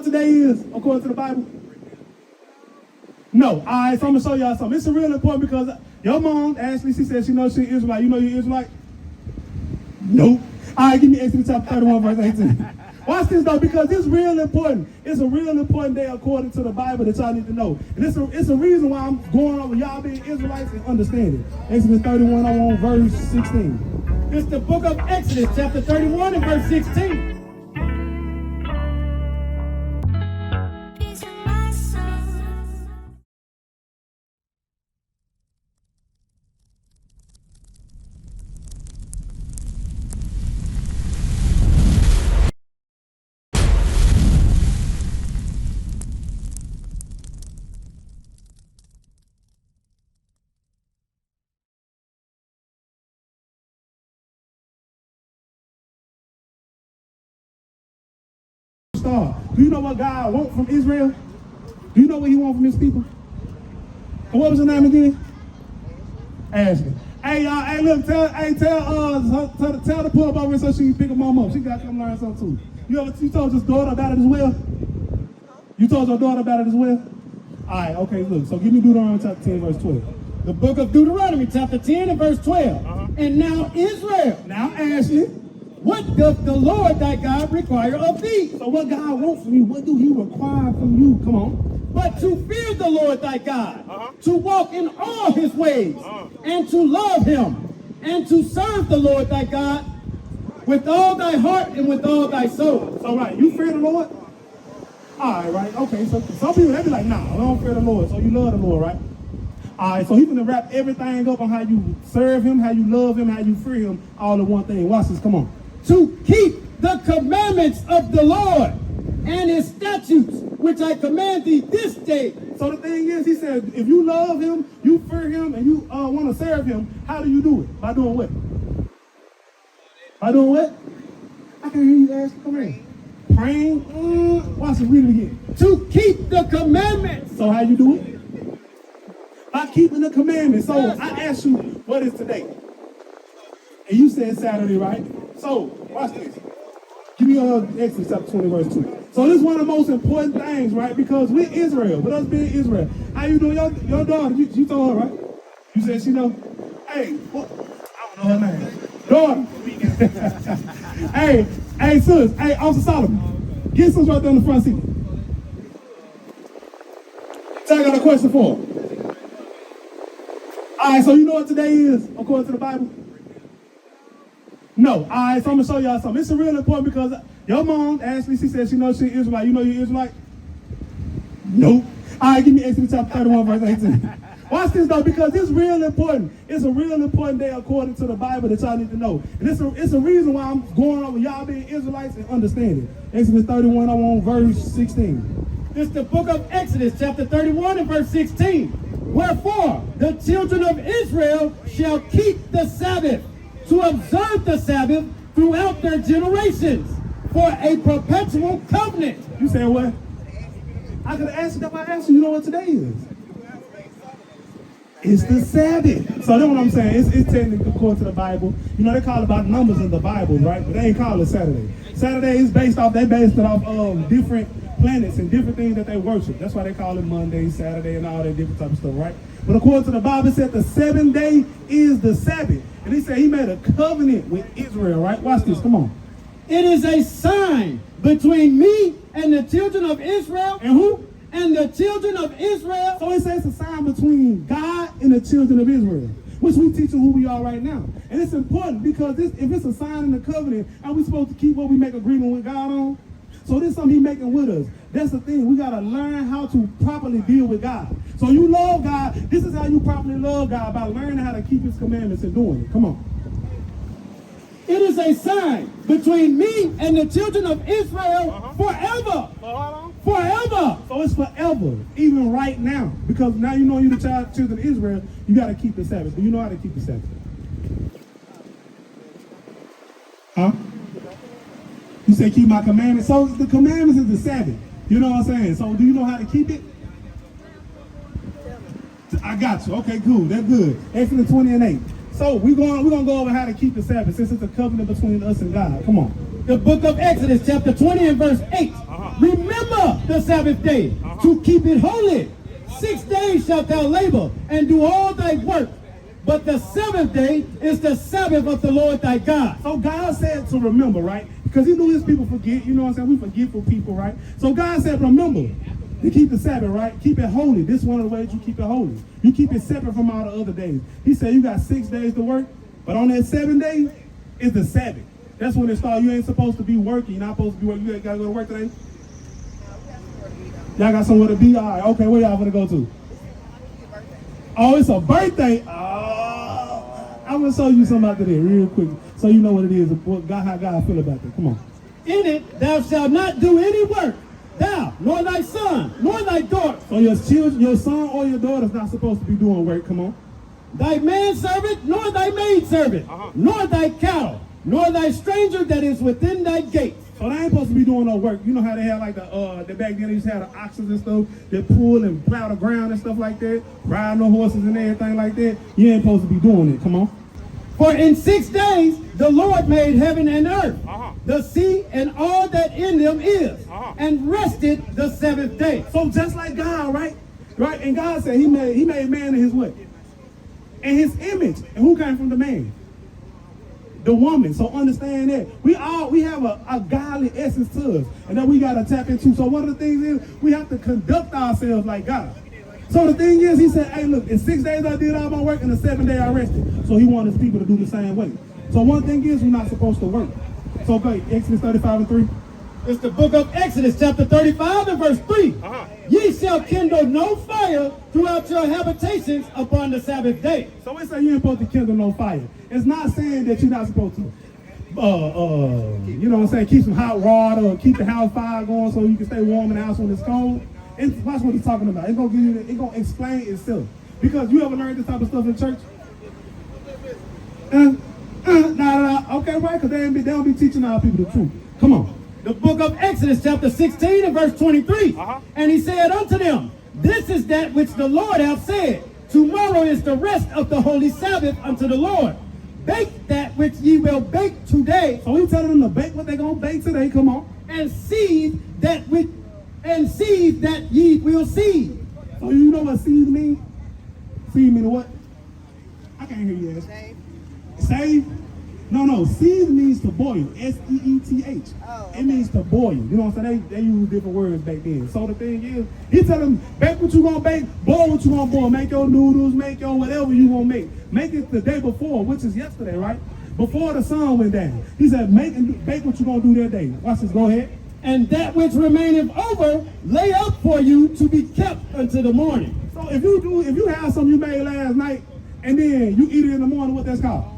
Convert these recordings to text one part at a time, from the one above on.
today is, according to the Bible? No. All right, so I'm going to show y'all something. It's real important because your mom, Ashley, she said she knows she's Israelite. You know you're Israelite? Nope. All right, give me Exodus chapter 31, verse 18. Watch this, though, because it's real important. It's a real important day according to the Bible that y'all need to know. And it's a reason why I'm going over y'all being Israelites and understanding. Exodus 31, I want verse 16. It's the book of Exodus, chapter 31 and verse 16. Do you know what God wants from Israel? Do you know what he wants from his people? And what was your name again? Ashley. Hey y'all, hey look, tell the pull up over here so she can pick her mom up. She got to come learn something too. You told your daughter about it as well? You told your daughter about it as well? Alright, okay, look. So give me Deuteronomy chapter 10, verse 12. The book of Deuteronomy, chapter 10 and verse 12. And now Israel. Now Ashley. What doth the Lord thy God require of thee? So what God wants from you, what do he require from you? Come on. But to fear the Lord thy God, to walk in all his ways, and to love him, and to serve the Lord thy God with all thy heart and with all thy soul. So right, you fear the Lord? All right, okay. So some people, they be like, nah, I don't fear the Lord. So you love the Lord, right? All right, so he's going to wrap everything up on how you serve him, how you love him, how you fear him, all in one thing. Watch this, come on. To keep the commandments of the Lord and his statutes, which I command thee this day. So the thing is, he said, if you love him, you fear him, and you want to serve him, how do you do it? By doing what? By doing what? I can hear you ask. Come here. Praying. Watch it, read it again. To keep the commandments. So how you do it? By keeping the commandments. So I asked you, what is today? And you said Saturday, right? So, watch this. Give me Exodus chapter 20, verse 2. So this is one of the most important things, right? Because we're Israel, with us being Israel. How you doing? Your daughter, you told her, right? You said she know? Hey, what? I don't know her name. Daughter. hey, sis. Hey, Officer Solomon. Get sis right there in the front seat. So I got a question for her. All right, so you know what today is, according to the Bible? No. All right, so I'm going to show y'all something. It's real important because your mom, Ashley, she said she knows she's Israelite. You know you're Israelite? Nope. All right, give me Exodus chapter 31, verse 18. Watch this, though, because it's real important. It's a real important day according to the Bible that y'all need to know. And it's a reason why I'm going over y'all being Israelites and understanding. Exodus 31, I want verse 16. It's the book of Exodus, chapter 31 and verse 16. Wherefore, the children of Israel shall keep the Sabbath, to observe the Sabbath throughout their generations, for a perpetual covenant. You said what? I could have asked you that. I asked you know what today is. It's the Sabbath. So that's what I'm saying. It's technically according to the Bible. You know, they call it about numbers in the Bible, right? But they ain't call it Saturday. Saturday is based off different planets and different things that they worship. That's why they call it Monday, Saturday, and all that different type of stuff, right? But according to the Bible, it said the 7th day is the Sabbath. And he said he made a covenant with Israel, right? Watch this, come on. It is a sign between me and the children of Israel. And who? And the children of Israel. So it says it's a sign between God and the children of Israel, which we teach them who we are right now. And it's important because if it's a sign in the covenant, are we supposed to keep what we make agreement with God on? So this is something he's making with us. That's the thing. We got to learn how to properly deal with God. So you love God. This is how you properly love God, by learning how to keep his commandments and doing it. Come on. It is a sign between me and the children of Israel forever. Forever. So it's forever, even right now. Because now you know you're the children of Israel, you got to keep the Sabbath. Do you know how to keep the Sabbath? Huh? You say keep my commandments. So the commandments is the Sabbath. You know what I'm saying? So do you know how to keep it? I got you. Okay, cool. That's good. Exodus 20 and 8. So we're gonna go over how to keep the Sabbath since it's a covenant between us and God. Come on. The book of Exodus, chapter 20 and verse 8. Remember the Sabbath day to keep it holy. 6 days shalt thou labor and do all thy work. But the seventh day is the Sabbath of the Lord thy God. So God said to remember, right? Because he knew his people forget. You know what I'm saying? We forgetful people, right? So God said, remember to keep the Sabbath, right? Keep it holy. This is one of the ways you keep it holy. You keep it separate from all the other days. He said you got 6 days to work, but on that 7th day is the Sabbath. That's when it starts. You ain't supposed to be working. You're not supposed to be working. You ain't got to go to work today? Y'all got somewhere to be? All right. Okay, where y'all going to go to? Oh, it's a birthday. Oh, I'm going to show you something after there real quick so you know what it is, how God feel about that. Come on. In it thou shalt not do any work, thou, nor thy son, nor thy daughter. So your children, your son or your daughter is not supposed to be doing work. Come on. Thy manservant, nor thy maidservant, nor thy cattle, nor thy stranger that is within thy gates. So they ain't supposed to be doing no work. You know how they had like the back then they used to have the oxen and stuff that pull and plow the ground and stuff like that, ride no horses and everything like that. You ain't supposed to be doing it. Come on. For in 6 days the Lord made heaven and earth, the sea and all that in them is, and rested the 7th day. So just like God, right? Right? And God said he made man in his what? In his image. And who came from the man? The woman. So understand that. We have a godly essence to us. And that we got to tap into. So one of the things is we have to conduct ourselves like God. So the thing is, he said, hey, look, in 6 days I did all my work, and the 7th day I rested. So he wanted his people to do the same way. So one thing is, we're not supposed to work. So okay, Exodus 35:3. It's the book of Exodus, chapter 35 and verse 3. Ye shall kindle no fire throughout your habitations upon the Sabbath day. So it says you ain't supposed to kindle no fire. It's not saying that you're not supposed to, you know what I'm saying, keep some hot water or keep the house fire going so you can stay warm in the house when it's cold. And watch what he's talking about. It's gonna give you, it's gonna explain itself. Because you ever learned this type of stuff in church? Okay, right? Because they don't be teaching our people the truth. Come on. The book of Exodus, chapter 16 and verse 23. And he said unto them, this is that which the Lord hath said. Tomorrow is the rest of the holy Sabbath unto the Lord. Bake that which ye will bake today. So he's telling them to bake what they gonna bake today. Come on. And seed that ye will seed. So you know what seed means? Seed means what? I can't hear you. Save. Save? No. Seed means to boil. S-E-E-T-H. Oh, okay. It means to boil. You know what I'm saying? They use different words back then. So the thing is, he tell them, bake what you gonna bake, boil what you gonna boil. Make your noodles, make your whatever you gonna make. Make it the day before, which is yesterday, right? Before the sun went down. He said, bake what you gonna do that day. Watch this, go ahead. And that which remaineth over, lay up for you to be kept until the morning. So if you have something you made last night, and then you eat it in the morning, what that's called?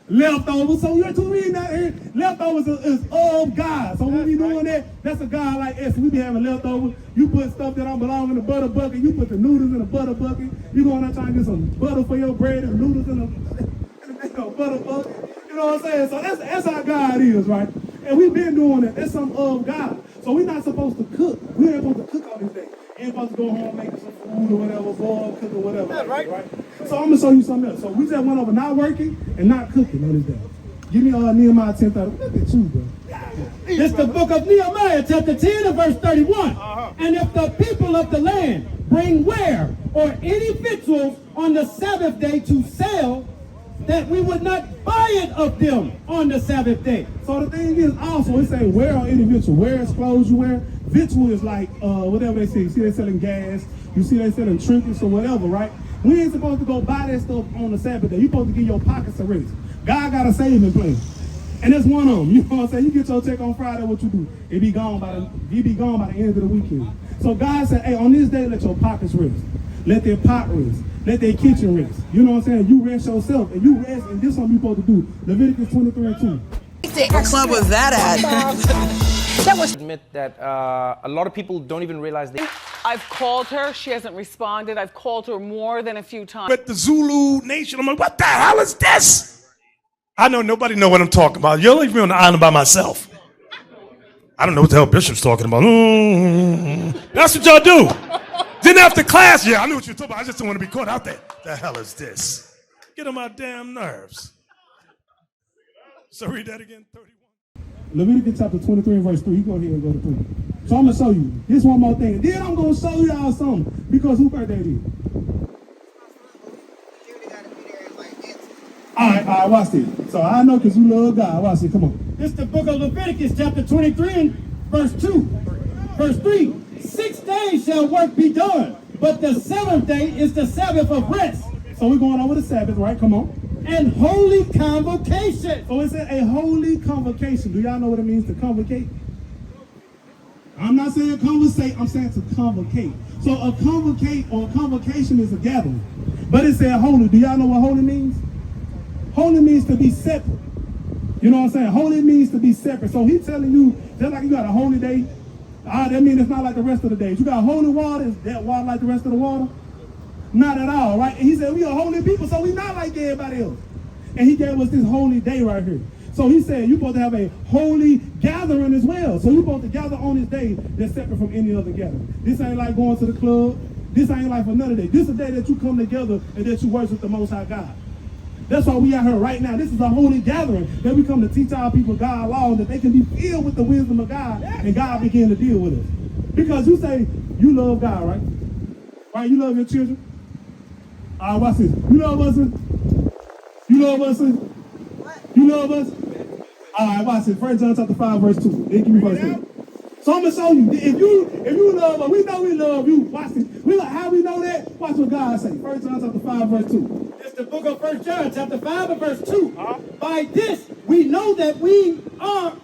Leftovers. So you're reading that here. Leftovers is of God. So when we doing that, that's a God like us. We be having leftovers. You put stuff that don't belong in the butter bucket. You put the noodles in the butter bucket. You going out trying to get some butter for your bread and noodles in the butter bucket. You know what I'm saying? So that's how God is, right? And we've been doing that. That's some of God. So we're not supposed to cook. We ain't supposed to cook on this day. Ain't supposed to go home making some food or whatever, boil, cook or whatever. Yeah, right. So I'm gonna show you something else. So we just went over not working and not cooking on this day. Give me Nehemiah 10:30. Look at you, bro. It's the book of Nehemiah, chapter 10 and verse 31. And if the people of the land bring ware or any victuals on the Sabbath day to sell, that we would not buy it of them on the Sabbath day. So the thing is also, it say wear on any victual. Wear is clothes you wear. Victual is like whatever they say. You see they selling gas. You see they selling trinkets or whatever, right? We ain't supposed to go buy that stuff on the Sabbath day. You're supposed to get your pockets a rest. God got a saving plan. And that's one of them. You know what I'm saying? You get your check on Friday, what you do? It be gone by the end of the weekend. So God said, hey, on this day, let your pockets rest. Let their pot rest. Let their kitchen rest. You know what I'm saying? You rest yourself, and you rest, and this is what you're supposed to do. Leviticus 23:2. What club was that at? Admit that a lot of people don't even realize they. I've called her. She hasn't responded. I've called her more than a few times. But the Zulu Nation, I'm like, what the hell is this? I know nobody know what I'm talking about. You'll leave me on the island by myself. I don't know what the hell Bishop's talking about. That's what y'all do. Then after class, yeah, I knew what you were talking about. I just don't want to be caught out there. The hell is this? Get on my damn nerves. So read that again, 31. Leviticus chapter 23 and verse 3. You go ahead and go to 3. So I'm going to show you. This one more thing. Then I'm going to show y'all something. Because who birthday it is? All right, watch this. So I know because you love God. Watch this. Come on. This is the book of Leviticus, chapter 23 and verse 2. Verse 3. 6 days shall work be done, but the 7th day is the Sabbath of rest. So we're going over the Sabbath, right? Come on. And holy convocation. So it's a holy convocation. Do y'all know what it means to convocate? I'm not saying conversate, I'm saying to convocate. So a convocate or a convocation is a gathering. But it said holy. Do y'all know what holy means? Holy means to be separate. You know what I'm saying? Holy means to be separate. So he's telling you, just like you got a holy day, that means it's not like the rest of the days. You got holy water, is that water like the rest of the water? Not at all, right? And he said we are holy people, so we not like everybody else. And he gave us this holy day right here. So he said you're supposed to have a holy gathering as well. So you're supposed to gather on this day that's separate from any other gathering. This ain't like going to the club. This ain't like another day. This is a day that you come together and that you worship the Most High God. That's why we out here right now. This is a holy gathering that we come to teach our people God's law, that they can be filled with the wisdom of God, and God begin to deal with us. Because you say you love God, right? Right? You love your children. All right, watch this. You love us? You love us? You love us? All right, watch this. 1 John chapter 5, verse 2. Then give me verse 2. So I'm gonna show you. If you love us, we know we love you. Watch this. How we know that? Watch what God say. 1 John chapter 5, verse 2. It's the book of 1 John, chapter 5 and verse 2. By this we know that we love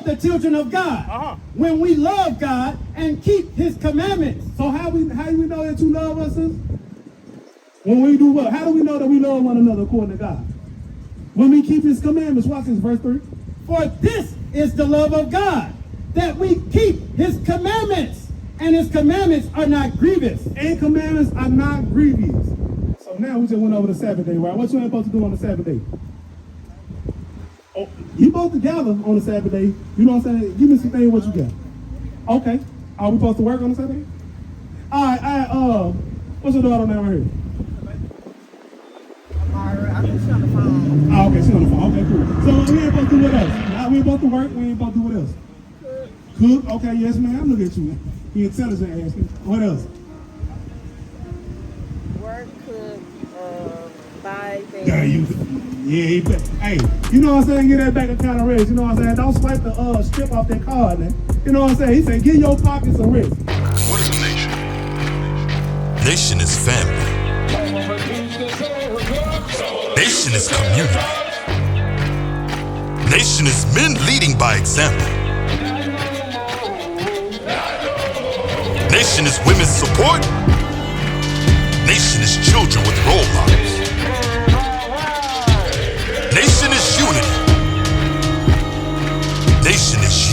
the children of God. When we love God and keep his commandments. So how do we know that you love us, sis? When we do what? How do we know that we love one another according to God? When we keep his commandments. Watch this, verse 3. For this is the love of God, that we keep his commandments. And his commandments are not grievous. And commandments are not grievous. So now we just went over the Sabbath day, right? What you ain't supposed to do on the Sabbath day? Oh, you both together on the Sabbath day. You know what I'm saying? Give me some things what you got. Okay. Are we supposed to work on the Sabbath day? All right, what's your daughter name right here? I think she's on the phone. Oh, okay, she's on the phone. Okay, cool. So we ain't supposed to do what else? We ain't supposed to work. We ain't supposed to do what else? Cook. Okay, yes, ma'am. Look at you. You intelligent asking. What else? Work, cook, buy things. Hey, you know what I'm saying? Get that bank account of rest. You know what I'm saying? Don't swipe the strip off that card, man. You know what I'm saying? He said, give your pockets a rest. What is a nation? Nation is family. Nation is community. Nation is men leading by example. Nation is women's support. Nation is children with role models. Nation is unity. Nation is